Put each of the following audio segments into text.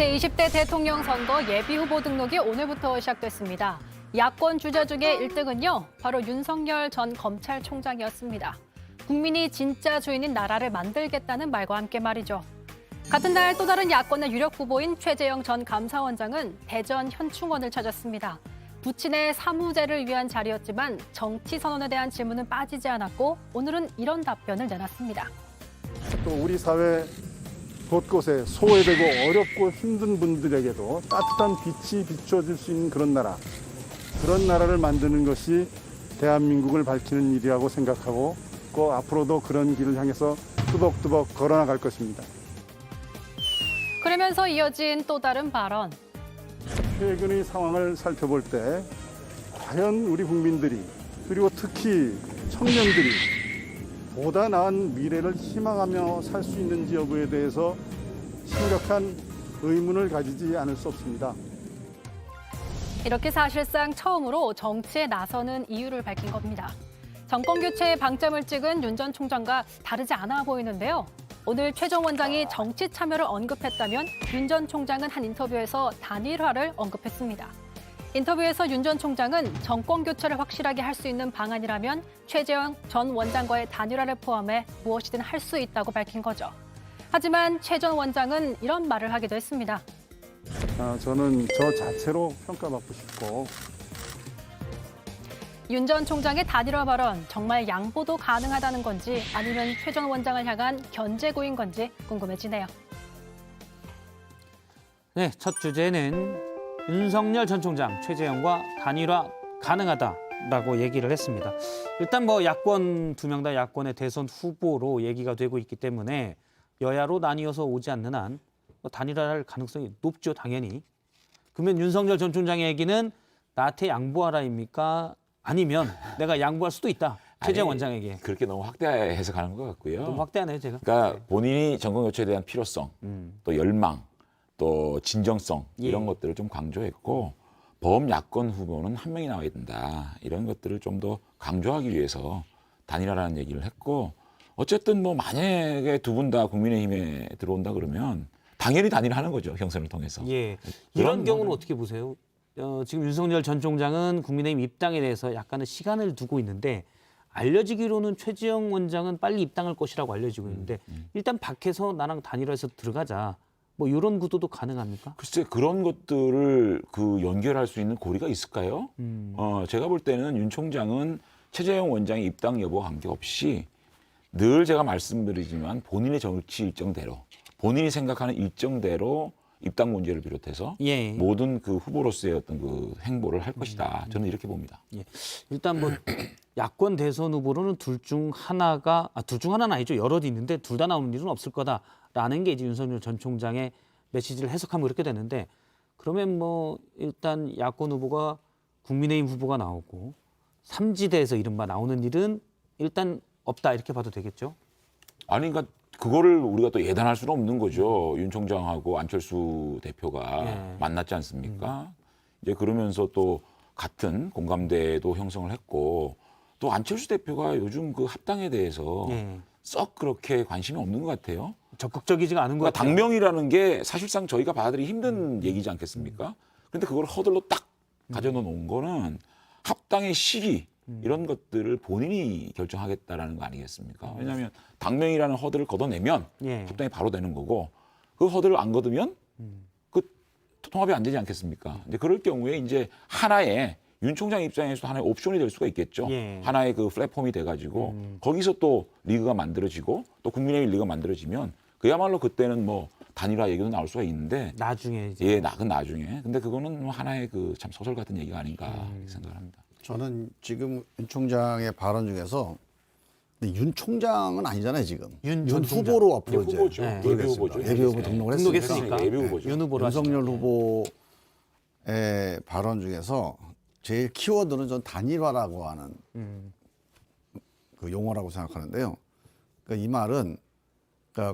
제20대 대통령 선거 예비후보 등록이 오늘부터 시작됐습니다. 야권 주자 중에 1등은요, 바로 윤석열 전 검찰총장이었습니다. 국민이 진짜 주인인 나라를 만들겠다는 말과 함께 말이죠. 같은 날 또 다른 야권의 유력 후보인 최재형 전 감사원장은 대전 현충원을 찾았습니다. 부친의 사무제를 위한 자리였지만 정치 선언에 대한 질문은 빠지지 않았고 오늘은 이런 답변을 내놨습니다. 또 우리 사회 곳곳에 소외되고 어렵고 힘든 분들에게도 따뜻한 빛이 비춰줄 수 있는 그런 나라를 만드는 것이 대한민국을 밝히는 일이라고 생각하고 꼭 앞으로도 그런 길을 향해서 뚜벅뚜벅 걸어나갈 것입니다. 그러면서 이어진 또 다른 발언. 최근의 상황을 살펴볼 때 과연 우리 국민들이 그리고 특히 청년들이 보다 나은 미래를 희망하며 살 수 있는지 여부에 대해서 심각한 의문을 가지지 않을 수 없습니다. 이렇게 사실상 처음으로 정치에 나서는 이유를 밝힌 겁니다. 정권 교체에 방점을 찍은 윤 전 총장과 다르지 않아 보이는데요. 오늘 최 전 원장이 정치 참여를 언급했다면 윤 전 총장은 한 인터뷰에서 단일화를 언급했습니다. 인터뷰에서 윤 전 총장은 정권 교체를 확실하게 할 수 있는 방안이라면 최재형 전 원장과의 단일화를 포함해 무엇이든 할 수 있다고 밝힌 거죠. 하지만 최 전 원장은 이런 말을 하기도 했습니다. 저는 저 자체로 평가받고 싶고 윤 전 총장의 단일화 발언 정말 양보도 가능하다는 건지 아니면 최 전 원장을 향한 견제구인 건지 궁금해지네요. 네, 첫 주제는 윤석열 전 총장 최재형과 단일화 가능하다라고 얘기를 했습니다. 일단 야권 두 명 다 야권의 대선 후보로 얘기가 되고 있기 때문에 여야로 나뉘어서 오지 않는 한 단일화할 가능성이 높죠, 당연히. 그러면 윤석열 전 총장의 얘기는 나한테 양보하라입니까? 아니면 내가 양보할 수도 있다. 최재형 원장에게. 그렇게 너무 확대해 해석하는 것 같고요. 너무 확대하네요, 제가. 그러니까 네. 본인이 정권 교체에 대한 필요성, 또 열망, 또 진정성 예. 이런 것들을 좀 강조했고 범야권 후보는 한 명이 나와야 된다. 이런 것들을 좀 더 강조하기 위해서 단일화라는 얘기를 했고 어쨌든 만약에 두 분 다 국민의힘에 들어온다 그러면 당연히 단일화하는 거죠. 경선을 통해서. 예. 이런 경우는 어떻게 보세요? 지금 윤석열 전 총장은 국민의힘 입당에 대해서 약간의 시간을 두고 있는데 알려지기로는 최재형 원장은 빨리 입당할 것이라고 알려지고 있는데 일단 밖에서 나랑 단일화해서 들어가자. 이런 구도도 가능합니까? 글쎄 그런 것들을 연결할 수 있는 고리가 있을까요? 제가 볼 때는 윤 총장은 최재형 원장의 입당 여부와 관계없이 늘 제가 말씀드리지만 본인의 정치 일정대로 본인이 생각하는 일정대로 입당 문제를 비롯해서 예. 모든 후보로서의 어떤 행보를 할 것이다. 저는 이렇게 봅니다. 예. 일단 야권 대선 후보로는 둘 중 하나는 아니죠. 여럿이 있는데 둘 다 나오는 일은 없을 거다라는 게 이제 윤석열 전 총장의 메시지를 해석하면 그렇게 되는데 그러면 일단 야권 후보가 국민의힘 후보가 나오고 삼지대에서 이른바 나오는 일은 일단 없다 이렇게 봐도 되겠죠? 아니 그러니까 그거를 우리가 또 예단할 수는 없는 거죠. 윤 총장하고 안철수 대표가 예. 만났지 않습니까? 이제 그러면서 또 같은 공감대도 형성을 했고 또 안철수 대표가 요즘 합당에 대해서 예. 썩 그렇게 관심이 없는 것 같아요. 적극적이지가 않은 것 그러니까 같아요. 당명이라는 게 사실상 저희가 받아들이기 힘든 얘기지 않겠습니까? 그런데 그걸 허들로 딱 가져놓은 거는 합당의 시기 이런 것들을 본인이 결정하겠다라는 거 아니겠습니까? 왜냐하면 당명이라는 허들을 걷어내면 예. 합당이 바로 되는 거고 그 허들을 안 걷으면 통합이 안 되지 않겠습니까? 이제 그럴 경우에 이제 하나의 윤 총장 입장에서도 하나의 옵션이 될 수가 있겠죠. 예. 하나의 플랫폼이 돼가지고 거기서 또 리그가 만들어지고 또 국민의힘 리그가 만들어지면 그야말로 그때는 단일화 얘기도 나올 수가 있는데 나중에 이제. 예, 나중에. 근데 그거는 하나의 참 소설 같은 얘기가 아닌가 이렇게 생각을 합니다. 저는 지금 윤 총장의 발언 중에서 근데 윤 총장은 아니잖아요 지금. 윤 전 총장. 후보로 앞으로 이제 이제 후보죠. 네. 예비 후보죠. 예비 후보 등록을 했으니까. 예비 후보죠. 윤 후보로 윤석열 하시죠. 후보의 발언 중에서 제일 키워드는 전 단일화라고 하는 그 용어라고 생각하는데요. 그러니까 이 말은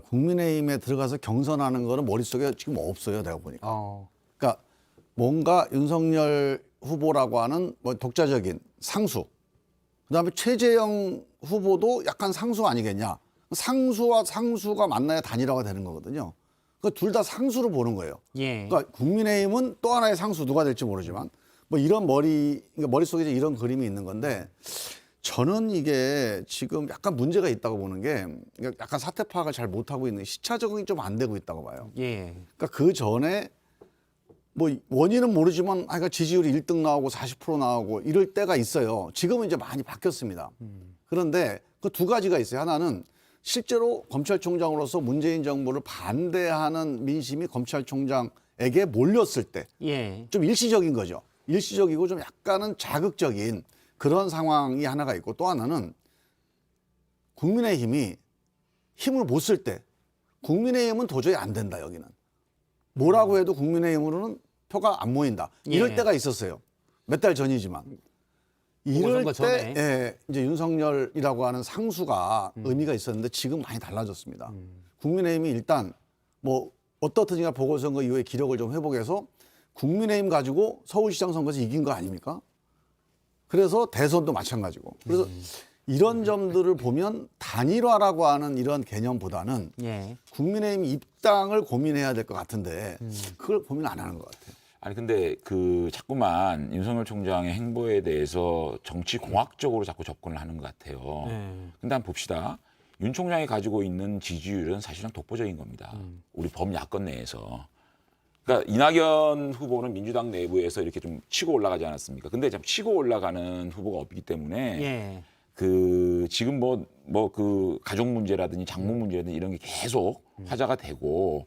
국민의힘에 들어가서 경선하는 거는 머릿속에 지금 없어요. 내가 보니까. 그러니까 뭔가 윤석열 후보라고 하는 독자적인 상수. 그다음에 최재형 후보도 약간 상수 아니겠냐. 상수와 상수가 만나야 단일화가 되는 거거든요. 그 둘 다 상수로 보는 거예요. 예. 그러니까 국민의힘은 또 하나의 상수 누가 될지 모르지만 뭐 이런 그러니까 머릿속에 이제 이런 그림이 있는 건데 저는 이게 지금 약간 문제가 있다고 보는 게 약간 사태 파악을 잘 못하고 있는 시차 적응이 좀 안 되고 있다고 봐요. 예. 그러니까 그 전에 뭐 원인은 모르지만 그러니까 지지율이 1등 나오고 40% 나오고 이럴 때가 있어요. 지금은 이제 많이 바뀌었습니다. 그런데 그 두 가지가 있어요. 하나는 실제로 검찰총장으로서 문재인 정부를 반대하는 민심이 검찰총장에게 몰렸을 때 예. 좀 일시적인 거죠. 일시적이고 좀 약간은 자극적인 그런 상황이 하나가 있고 또 하나는 국민의힘이 힘을 못 쓸 때 국민의힘은 도저히 안 된다 여기는. 뭐라고 해도 국민의힘으로는 표가 안 모인다. 이럴 예. 때가 있었어요. 몇 달 전이지만. 이럴 보궐선거 때 전에. 예, 이제 윤석열이라고 하는 상수가 의미가 있었는데 지금 많이 달라졌습니다. 국민의힘이 일단 뭐 어떻든지가 보궐선거 이후에 기록을 좀 회복해서 국민의힘 가지고 서울시장 선거에서 이긴 거 아닙니까? 그래서 대선도 마찬가지고. 그래서 이런 점들을 보면 단일화라고 하는 이런 개념보다는 예. 국민의힘 입당을 고민해야 될 것 같은데 그걸 고민 안 하는 것 같아요. 아니 근데 그 자꾸만 윤석열 총장의 행보에 대해서 정치 공학적으로 자꾸 접근을 하는 것 같아요. 근데 한번 봅시다. 윤 총장이 가지고 있는 지지율은 사실상 독보적인 겁니다. 우리 범야권 내에서. 그러니까 이낙연 후보는 민주당 내부에서 이렇게 좀 치고 올라가지 않았습니까? 근데 참 치고 올라가는 후보가 없기 때문에 예. 그 지금 뭐 그 가족 문제라든지 장모 문제라든지 이런 게 계속 화제가 되고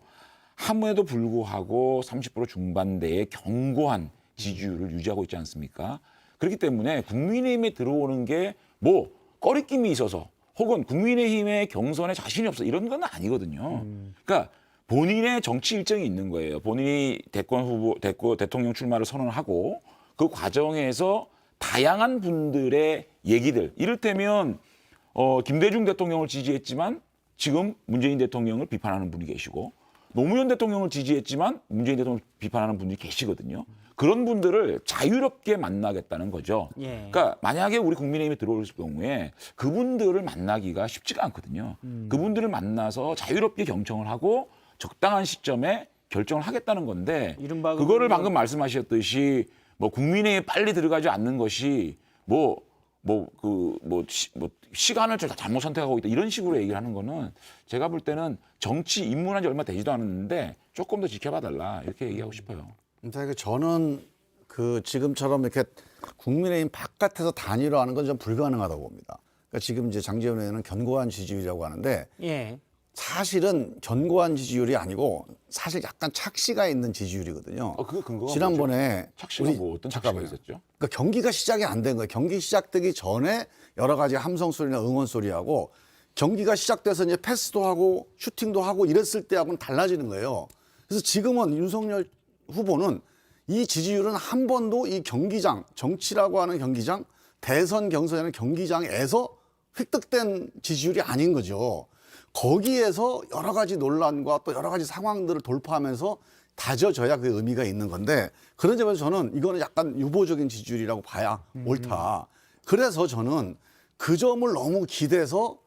함에도 불구하고 30% 중반대의 견고한 지지율을 유지하고 있지 않습니까? 그렇기 때문에 국민의힘에 들어오는 게 뭐 꺼리낌이 있어서 혹은 국민의힘의 경선에 자신이 없어 이런 건 아니거든요. 그러니까 본인의 정치 일정이 있는 거예요. 본인이 대통령 출마를 선언하고 그 과정에서 다양한 분들의 얘기들, 이를테면 김대중 대통령을 지지했지만 지금 문재인 대통령을 비판하는 분이 계시고 노무현 대통령을 지지했지만 문재인 대통령을 비판하는 분들이 계시거든요. 그런 분들을 자유롭게 만나겠다는 거죠. 예. 그러니까 만약에 우리 국민의힘에 들어올 경우에 그분들을 만나기가 쉽지가 않거든요. 그분들을 만나서 자유롭게 경청을 하고 적당한 시점에 결정을 하겠다는 건데 이른바 그거를 방금 말씀하셨듯이 뭐 국민의힘에 빨리 들어가지 않는 것이 시간을 잘못 선택하고 있다 이런 식으로 얘기를 하는 거는 제가 볼 때는 정치 입문한 지 얼마 되지도 않았는데 조금 더 지켜봐 달라 이렇게 얘기하고 싶어요. 그러니까 저는 그 지금처럼 이렇게 국민의힘 바깥에서 단일화하는 건 좀 불가능하다고 봅니다. 그러니까 지금 이제 장제원 의원은 견고한 지지율이라고 하는데 예. 사실은 견고한 지지율이 아니고 사실 약간 착시가 있는 지지율이거든요. 그게 근거가 지난번에 착시가 뭐 어떤 착시가 있었죠? 그러니까 경기가 시작이 안 된 거예요. 경기 시작되기 전에 여러 가지 함성 소리나 응원 소리하고 경기가 시작돼서 이제 패스도 하고 슈팅도 하고 이랬을 때하고는 달라지는 거예요. 그래서 지금은 윤석열 후보는 이 지지율은 한 번도 이 경기장, 정치라고 하는 경기장, 대선 경선이라는 경기장에서 획득된 지지율이 아닌 거죠. 거기에서 여러 가지 논란과 또 여러 가지 상황들을 돌파하면서 다져져야 그 의미가 있는 건데 그런 점에서 저는 이거는 약간 유보적인 지지율이라고 봐야 옳다. 그래서 저는 그 점을 너무 기대서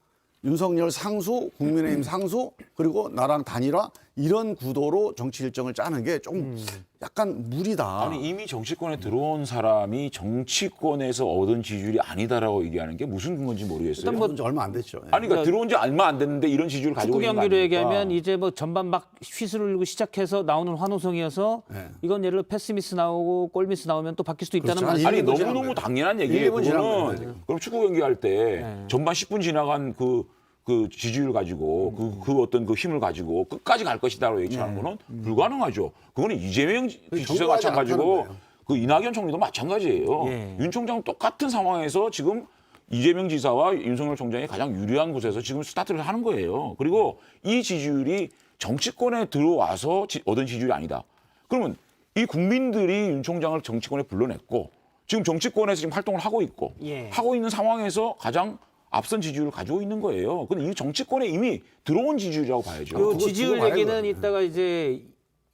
윤석열 상수, 국민의힘 상수, 그리고 나랑 단일화 이런 구도로 정치 일정을 짜는 게 좀 약간 무리다. 아니 이미 정치권에 들어온 사람이 정치권에서 얻은 지지율이 아니다라고 얘기하는 게 무슨 근거인지 모르겠어요. 일단 뭐 들어온 지 얼마 안 됐죠. 아니 그러니까 들어온 지 얼마 안 됐는데 이런 지지율을 가지고 축구 있는 거 경기로 아닙니까? 얘기하면 이제 뭐 전반 막 휘슬을 시작해서 나오는 환호성이어서 네. 이건 예를 들어 패스미스 나오고 골미스 나오면 또 바뀔 수도 있다는 그렇죠. 말씀. 아니, 아니 일본 너무너무 지나간 당연한 거예요. 얘기예요. 일본 지나간 거예요, 그거는 지금. 그럼 축구 경기할 때 네. 전반 10분 지나간 그 지지율 가지고 그 어떤 그 힘을 가지고 끝까지 갈 것이다라고 예측하는 거는 불가능하죠. 그거는 이재명 지사 정부하지 마찬가지고 않다는 거예요. 그 이낙연 총리도 마찬가지예요. 예. 윤 총장 똑같은 상황에서 지금 이재명 지사와 윤석열 총장이 가장 유리한 곳에서 지금 스타트를 하는 거예요. 그리고 이 지지율이 정치권에 들어와서 얻은 지지율이 아니다. 그러면 이 국민들이 윤 총장을 정치권에 불러냈고 지금 정치권에서 지금 활동을 하고 있고 예. 하고 있는 상황에서 가장 앞선 지지율을 가지고 있는 거예요. 근데 이 정치권에 이미 들어온 지지율이라고 봐야죠. 그 그거 지지율 두고 얘기는 봐야 이따가 이제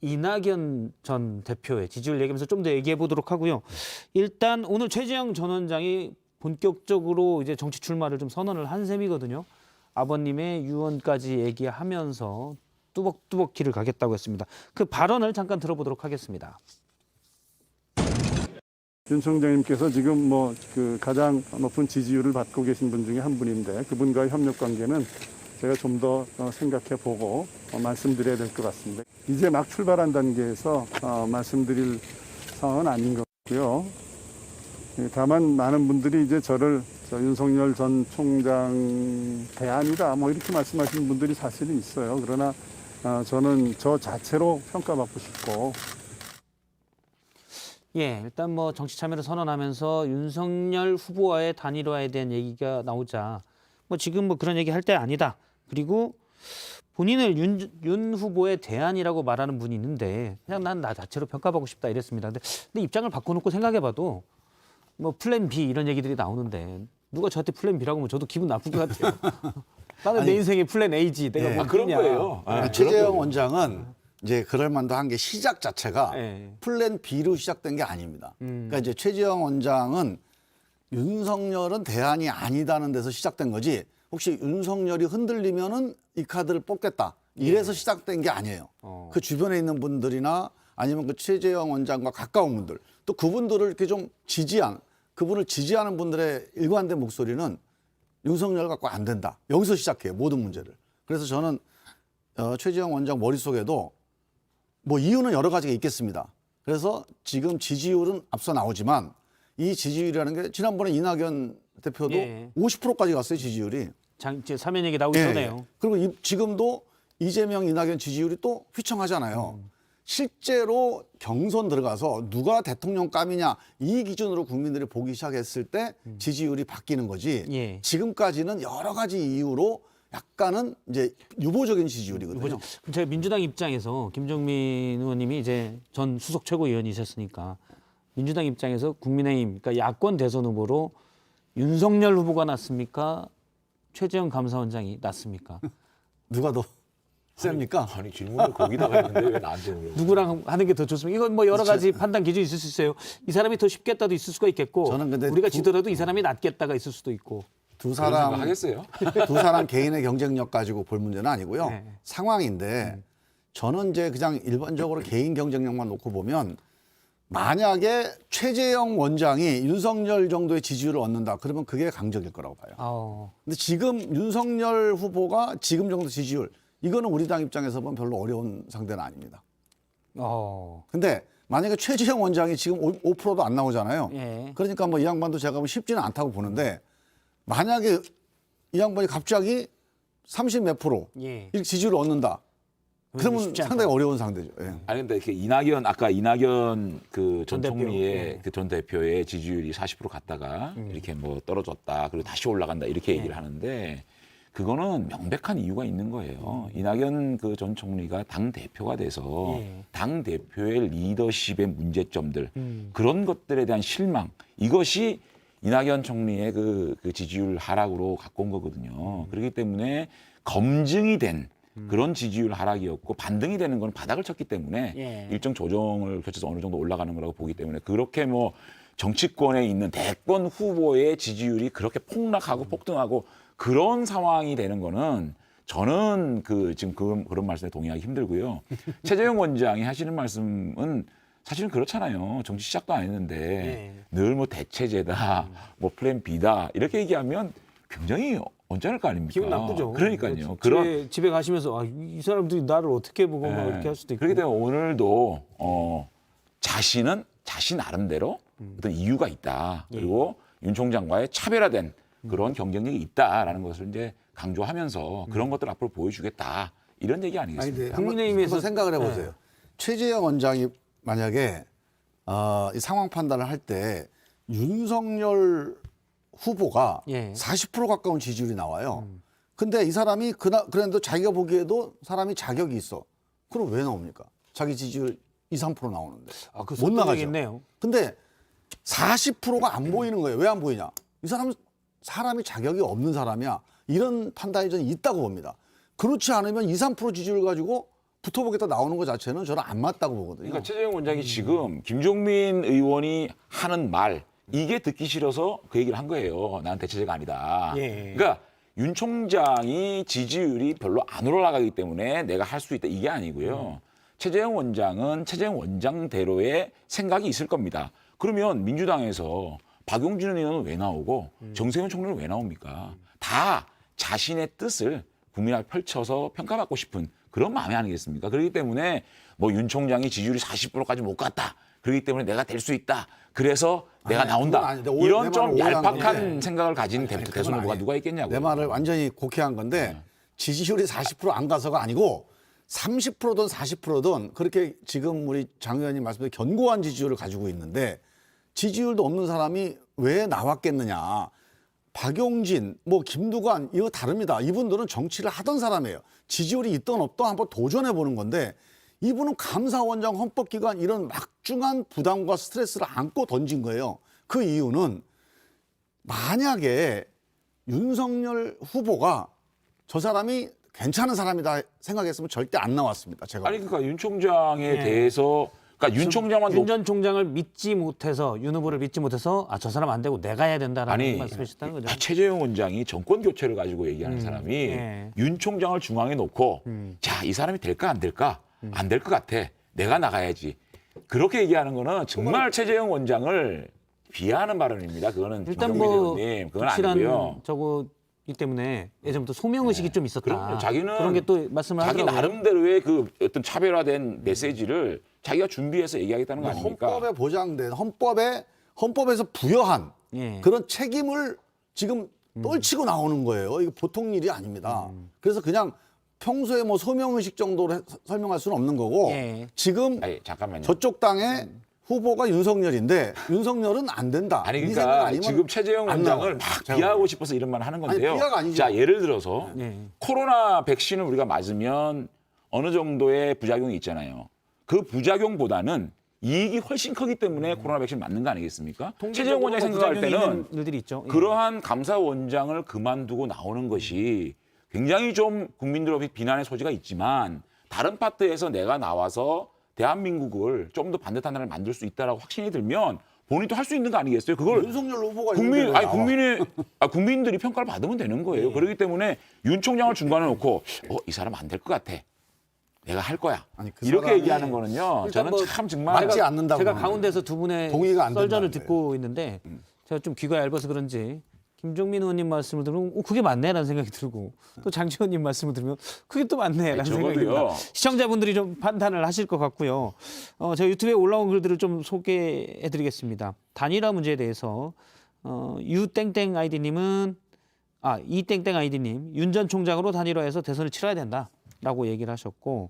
이낙연 전 대표의 지지율 얘기하면서 좀 더 얘기해 보도록 하고요. 일단 오늘 최재형 전 원장이 본격적으로 이제 정치 출마를 좀 선언을 한 셈이거든요. 아버님의 유언까지 얘기하면서 뚜벅뚜벅 길을 가겠다고 했습니다. 그 발언을 잠깐 들어보도록 하겠습니다. 윤 총장님께서 지금 뭐 그 가장 높은 지지율을 받고 계신 분 중에 한 분인데 그분과의 협력 관계는 제가 좀 더 생각해 보고 말씀드려야 될 것 같습니다. 이제 막 출발한 단계에서 말씀드릴 상황은 아닌 것 같고요. 다만 많은 분들이 이제 저를 윤석열 전 총장 대안이다 뭐 이렇게 말씀하시는 분들이 사실은 있어요. 그러나 저는 저 자체로 평가받고 싶고. 예, 일단 뭐 정치 참여를 선언하면서 윤석열 후보와의 단일화에 대한 얘기가 나오자 뭐 지금 뭐 그런 얘기 할 때 아니다. 그리고 본인을 윤 후보의 대안이라고 말하는 분이 있는데 그냥 난 나 자체로 평가받고 싶다 이랬습니다. 근데 입장을 바꿔놓고 생각해봐도 뭐 플랜 B 이런 얘기들이 나오는데 누가 저한테 플랜 B라고 하면 저도 기분 나쁠 것 같아요. 나는 내 인생의 플랜 A지. 내가 뭐 그런 거예요. 최재형 원장은 이제 그럴 만도 한 게 시작 자체가 예. 플랜 B로 시작된 게 아닙니다. 그러니까 이제 최재형 원장은 윤석열은 대안이 아니다는 데서 시작된 거지 혹시 윤석열이 흔들리면은 이 카드를 뽑겠다 이래서 시작된 게 아니에요. 그 주변에 있는 분들이나 아니면 그 최재형 원장과 가까운 분들 또 그분들을 이렇게 좀 그분을 지지하는 분들의 일관된 목소리는 윤석열 갖고 안 된다. 여기서 시작해요. 모든 문제를. 그래서 저는 최재형 원장 머릿속에도 뭐 이유는 여러 가지가 있겠습니다. 그래서 지금 지지율은 앞서 나오지만 이 지지율이라는 게 지난번에 이낙연 대표도 예. 50%까지 갔어요. 지지율이. 이제 사면 얘기 나오기 전에요. 그리고 지금도 이재명, 이낙연 지지율이 또 휘청하잖아요. 실제로 경선 들어가서 누가 대통령감이냐 이 기준으로 국민들이 보기 시작했을 때 지지율이 바뀌는 거지. 예. 지금까지는 여러 가지 이유로 약간은 이제 유보적인 지지율이거든요. 그럼 제가 민주당 입장에서 김종민 의원님이 이제 전 수석 최고위원이셨으니까 민주당 입장에서 국민의힘, 그러니까 야권 대선 후보로 윤석열 후보가 낫습니까? 최재형 감사원장이 낫습니까? 누가 더 셉니까? 아니 질문을 거기다가 했는데 왜 나한테 물어요? 누구랑 하는 게 더 좋습니까? 이건 뭐 여러 가지 판단 기준이 있을 수 있어요. 이 사람이 더 쉽겠다도 있을 수가 있겠고 저는 근데 우리가 지더라도 이 사람이 낫겠다가 있을 수도 있고. 두 그런 사람 생각 하겠어요? 두 사람 개인의 경쟁력 가지고 볼 문제는 아니고요. 네. 상황인데 저는 이제 그냥 일반적으로 개인 경쟁력만 놓고 보면 만약에 최재형 원장이 윤석열 정도의 지지율을 얻는다. 그러면 그게 강적일 거라고 봐요. 근데 지금 윤석열 후보가 지금 정도 지지율 이거는 우리 당 입장에서 보면 별로 어려운 상대는 아닙니다. 근데 만약에 최재형 원장이 지금 5%도 안 나오잖아요. 예. 그러니까 뭐 이 양반도 제가 보면 쉽지는 않다고 보는데 만약에 이 양반이 갑자기 30 몇 프로 예. 이렇게 지지율을 얻는다. 그러면 쉽지 않다. 상당히 어려운 상대죠. 예. 아니 근데 그 이낙연 그 전 대표. 총리의 그 전 대표의 지지율이 40% 갔다가 이렇게 뭐 떨어졌다 그리고 다시 올라간다 이렇게 얘기를 하는데 그거는 명백한 이유가 있는 거예요. 이낙연 그 전 총리가 당 대표가 돼서 예. 당 대표의 리더십의 문제점들 그런 것들에 대한 실망 이것이 이낙연 총리의 그 지지율 하락으로 갖고 온 거거든요. 그렇기 때문에 검증이 된 그런 지지율 하락이었고 반등이 되는 건 바닥을 쳤기 때문에 예. 일정 조정을 거쳐서 어느 정도 올라가는 거라고 보기 때문에 그렇게 뭐 정치권에 있는 대권 후보의 지지율이 그렇게 폭락하고 폭등하고 그런 상황이 되는 거는 저는 지금 그런 말씀에 동의하기 힘들고요. 최재형 원장이 하시는 말씀은 사실은 그렇잖아요. 정치 시작도 안 했는데 늘 뭐 대체제다, 뭐 플랜 B다 이렇게 얘기하면 굉장히 언짢을 거 아닙니까? 기분 나쁘죠. 그러니까요. 집에 가시면서 이 사람들이 나를 어떻게 보고 막 이렇게 할 수도 있고. 그렇기 때문에 오늘도 자신 나름대로 어떤 이유가 있다. 그리고 윤 총장과의 차별화된 그런 경쟁력이 있다라는 것을 이제 강조하면서 그런 것들 앞으로 보여주겠다. 이런 얘기 아니겠습니까? 한번 생각을 해보세요. 최재형 원장이 만약에 이 상황 판단을 할 때 윤석열 후보가 예. 40% 가까운 지지율이 나와요. 근데 이 사람이 그런데 자기가 보기에도 사람이 자격이 있어. 그럼 왜 나옵니까? 자기 지지율 2, 3% 나오는데. 못 나가죠. 있네요. 근데 40%가 안 보이는 거예요. 왜 안 보이냐? 이 사람은 사람이 자격이 없는 사람이야. 이런 판단이 저는 있다고 봅니다. 그렇지 않으면 2, 3% 지지율 가지고 붙어보겠다 나오는 것 자체는 저는 안 맞다고 보거든요. 그러니까 최재형 원장이 지금 김종민 의원이 하는 말 이게 듣기 싫어서 그 얘기를 한 거예요. 나는 대체제가 아니다. 예. 그러니까 윤 총장이 지지율이 별로 안 올라가기 때문에 내가 할 수 있다 이게 아니고요. 최재형 원장은 최재형 원장대로의 생각이 있을 겁니다. 그러면 민주당에서 박용진 의원은 왜 나오고 정세현 총리는 왜 나옵니까? 다 자신의 뜻을 국민 앞에 펼쳐서 평가받고 싶은 그런 마음이 아니겠습니까? 그렇기 때문에 뭐 윤 총장이 지지율이 40%까지 못 갔다. 그렇기 때문에 내가 될 수 있다. 그래서 내가 아니, 나온다. 그건 아닌데, 이런 내 좀 말을 오해한 얄팍한 건데. 생각을 가진 그건 대선 후보가 아니에요. 누가 있겠냐고요. 내 말을 완전히 곡해한 건데 지지율이 40%안 가서가 아니고 30%든 40%든 그렇게 지금 우리 장 의원님 말씀대로 견고한 지지율을 가지고 있는데 지지율도 없는 사람이 왜 나왔겠느냐. 박용진, 뭐 김두관 이거 다릅니다. 이분들은 정치를 하던 사람이에요. 지지율이 있던 없던 한번 도전해 보는 건데 이분은 감사원장 헌법기관 이런 막중한 부담과 스트레스를 안고 던진 거예요. 그 이유는 만약에 윤석열 후보가 저 사람이 괜찮은 사람이다 생각했으면 절대 안 나왔습니다. 제가. 아니 그러니까 윤 총장에 대해서 그러니까 윤 총장만 윤 전 총장을 믿지 못해서 윤 후보를 믿지 못해서 아 저 사람 안 되고 내가 해야 된다라는 아니 말씀이셨다는 거죠. 최재형 원장이 정권 교체를 가지고 얘기하는 사람이 예. 윤 총장을 중앙에 놓고 자, 이 사람이 될까 안 될까? 안 될 것 같아. 내가 나가야지. 그렇게 얘기하는 거는 정말 최재형 원장을 비하하는 발언입니다. 그거는 일단 김종민 뭐 의원님 그건 확실한 아니고요. 저거기 때문에 예전부터 소명 의식이 좀 있었다. 그럼요. 자기는 그런 게 또 말씀을 자기 하더라고요. 나름대로의 그 어떤 차별화된 메시지를 자기가 준비해서 얘기하겠다는 거 아닙니까? 헌법에 보장된 헌법에서 부여한 예. 그런 책임을 지금 떨치고 나오는 거예요. 이거 보통 일이 아닙니다. 그래서 그냥 평소에 뭐 소명의식 정도로 설명할 수는 없는 거고 예. 지금 아니, 잠깐만요. 저쪽 당의 후보가 윤석열인데 윤석열은 안 된다. 아니 이 생각 그러니까 아니면 지금 최재형 안 원장을 나와요. 막 제가 비하하고 싶어서 이런 말 하는 건데요. 아니, 비하가 아니죠. 자, 예를 들어서 예. 코로나 백신을 우리가 맞으면 어느 정도의 부작용이 있잖아요. 그 부작용보다는 이익이 훨씬 크기 때문에 코로나 백신 맞는 거 아니겠습니까? 최재형 원장이 생각할 부작용이 때는 있는 일들이 있죠. 예. 그러한 감사원장을 그만두고 나오는 것이 굉장히 좀 국민들 앞에 비난의 소지가 있지만 다른 파트에서 내가 나와서 대한민국을 좀 더 반듯한 나라를 만들 수 있다라고 확신이 들면 본인도 할 수 있는 거 아니겠어요? 그걸 윤석열 후보가 국민, 있는데 왜 아니 나와? 국민들이 평가를 받으면 되는 거예요. 그렇기 때문에 윤 총장을 중간에 놓고 이 사람 안 될 것 같아. 내가 할 거야. 아니, 그 이렇게 사람이 얘기하는 거는요. 일단 저는 뭐 참 정말 맞지 않는다고. 제가 하는 가운데서 두 분의 동의가 안 썰전을 된다는 듣고 있는데 제가 좀 귀가 얇아서 그런지 김종민 의원님 말씀을 들으면 그게 맞네라는 생각이 들고 또 장지원님 말씀을 들으면 그게 또 맞네라는 아니, 생각이 적어도요. 듭니다. 시청자분들이 좀 판단을 하실 것 같고요. 제가 유튜브에 올라온 글들을 좀 소개해드리겠습니다. 단일화 문제에 대해서 유땡땡 아이디님은 이땡땡 아이디님 윤 전 총장으로 단일화해서 대선을 치러야 된다라고 얘기를 하셨고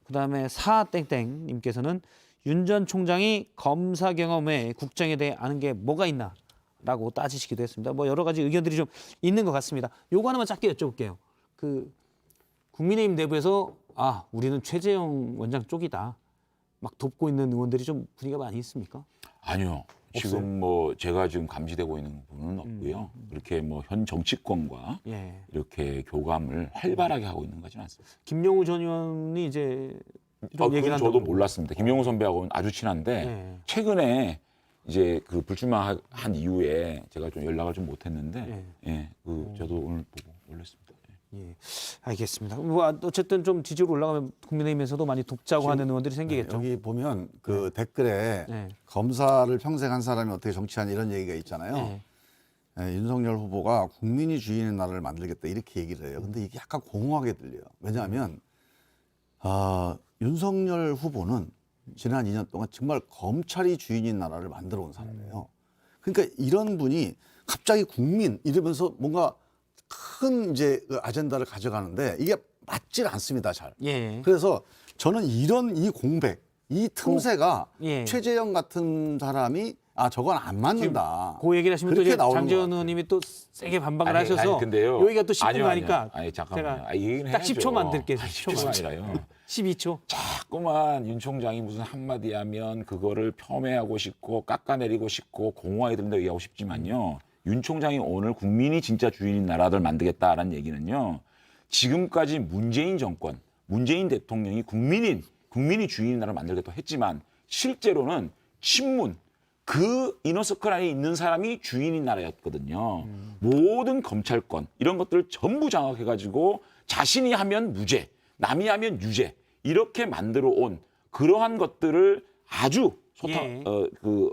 그다음에 사땡땡님께서는 윤 전 총장이 검사 경험 외에 국정에 대해 아는 게 뭐가 있나? 라고 따지시기도 했습니다. 뭐 여러 가지 의견들이 좀 있는 것 같습니다. 요거 하나만 짧게 여쭤볼게요. 그 국민의힘 내부에서 우리는 최재형 원장 쪽이다. 막 돕고 있는 의원들이 좀 분위기가 많이 있습니까? 아니요. 지금 뭐 제가 지금 감지되고 있는 부분은 없고요. 그렇게 뭐 현 정치권과 예. 이렇게 교감을 활발하게 하고 있는 거지는 않습니다. 김영우 전 의원이 이제 좀 얘기를 그건 저도 한다고. 몰랐습니다. 김용호 선배하고는 아주 친한데 예. 최근에 이제 그 불출마한 이후에 제가 좀 연락을 좀 못했는데 저도 오늘 보고 올렸습니다. 예, 알겠습니다. 뭐 어쨌든 좀 지지율 올라가면 국민의힘에서도 많이 돕자고 하는 의원들이 생기겠죠. 여기 보면 그 댓글에 네. 검사를 평생 한 사람이 어떻게 정치하냐 이런 얘기가 있잖아요. 네. 윤석열 후보가 국민이 주인의 나라를 만들겠다 이렇게 얘기를 해요. 근데 이게 약간 공허하게 들려요. 왜냐하면 윤석열 후보는 지난 2년 동안 정말 검찰이 주인인 나라를 만들어 온 사람이에요. 그러니까 이런 분이 갑자기 국민 이러면서 뭔가 큰 이제 그 아젠다를 가져가는데 이게 맞질 않습니다, 잘. 예. 그래서 저는 이런 이 공백, 이 틈새가 예. 최재형 같은 사람이 저건 안 맞는다. 그 얘기를 하시면 또 그렇게 이제 나오는 장재원 것 의원님이 또 세게 반박을 아니, 하셔서 근데요. 여기가 또 10분 아니요. 가니까 아니 잠깐만요. 제가 이 얘기는 딱 해야죠. 10초 만들게요. 10초가 아니라요. 12초. 자꾸만 윤 총장이 무슨 한마디 하면 그거를 폄훼하고 싶고 깎아내리고 싶고 공허하게 들린다 얘기하고 싶지만요. 윤 총장이 오늘 국민이 진짜 주인인 나라를 만들겠다라는 얘기는요. 지금까지 문재인 정권, 문재인 대통령이 국민이 주인인 나라를 만들겠다고 했지만 실제로는 친문, 그 이너서클 안에 있는 사람이 주인인 나라였거든요. 모든 검찰권 이런 것들을 전부 장악해가지고 자신이 하면 무죄, 남이 하면 유죄 이렇게 만들어 온 그러한 것들을 아주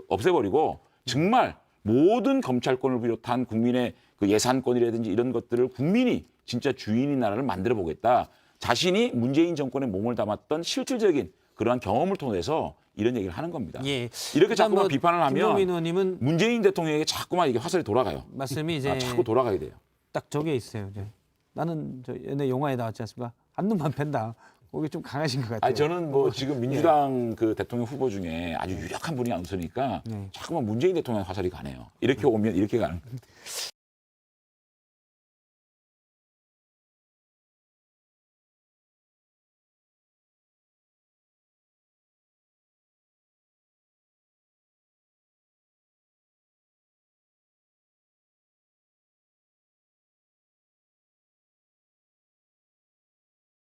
없애버리고 정말 모든 검찰권을 비롯한 국민의 그 예산권이라든지 이런 것들을 국민이 진짜 주인인 나라를 만들어 보겠다. 자신이 문재인 정권에 몸을 담았던 실질적인 그러한 경험을 통해서 이런 얘기를 하는 겁니다. 예. 이렇게 자꾸만 비판을 하면 김종민 의원님은 문재인 대통령에게 자꾸만 이게 화살이 돌아가요. 말씀이 이제 자꾸 돌아가야 돼요. 딱 저게 있어요. 이제. 나는 저 옛날 영화에 나왔지 않습니까? 한눈만 팬다. 거기 좀 강하신 것 같아요. 아니, 저는 뭐 지금 민주당 그 대통령 후보 중에 아주 유력한 분이 안 웃으니까 자꾸만 문재인 대통령 화살이 가네요. 이렇게 오면 이렇게 가는.